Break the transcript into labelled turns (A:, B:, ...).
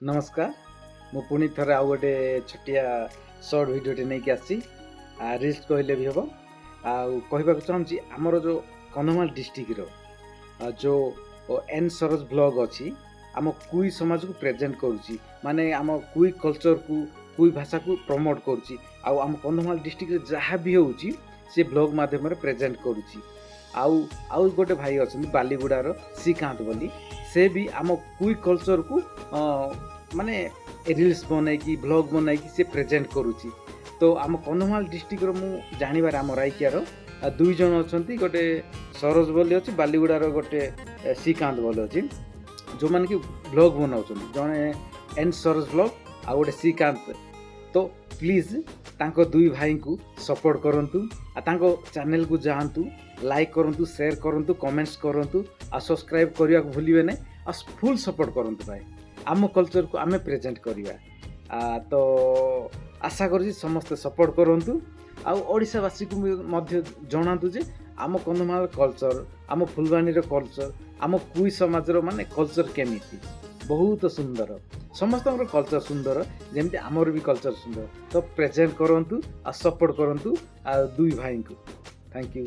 A: नमस्कार मु पुणी थरे आउ गोटे छटिया सर्ट भिडियोटे नहीं आसी रिल्स कहले भी हम कहवाक चाहूँगी आमर जो कंधमाल डिस्ट्रिक्ट जो NSOROJ ब्लॉग अच्छी आम कुई समाज को प्रेजेंट करुच्ची माने आम कुई कल्चर को कुई भाषा को प्रमोट करुच्ची आम कंधमाल डिस्ट्रिक्ट जहाँ भी होची से ब्लॉग माध्यम प्रेजेंट करुच्ची आउ गोटे भाई अच्छा बालीगुड़ार CKANT बोली से भी आम कुई कल्चर को माने रिल्स बनैकी ब्लॉग बनैकी से प्रेजेंट करुच्ची। तो आम कंधमाल डिस्ट्रिक्ट मु जानिबार आम रायकियार दुई जन अच्छा गोटे सरोज बोली अच्छी बालीगुड़ार गोटे CKANT बोली अच्छी जो मैंने कि ब्लॉग बनाऊँ जड़े NSOROJ ब्लॉग आ गोटे CKANT। तो प्लीज तांको दुई भाई को सपोर्ट करंतु तांको चैनल को जातु लाइक करंतु शेयर करंतु कमेंट्स करंतु आ सब्सक्राइब करने को भूलिए नहीं आ फुल सपोर्ट करंतु भाई आम कल्चर को आमे प्रेजेंट करिया। तो आशा करी समस्ते सपोर्ट करंतु आ ओडिशावासी को मध्य जनातु जे आम कंधमाल कल्चर आम फुलबाणी कल्चर आम कुई समाज माने कल्चर केमिति बहुत सुंदर समस्त कल्चर सुंदर जमती आमर भी कल्चर सुंदर। तो प्रेजेंट करंतु आ सपोर्ट करंतु आ दुई भाई को थैंक यू।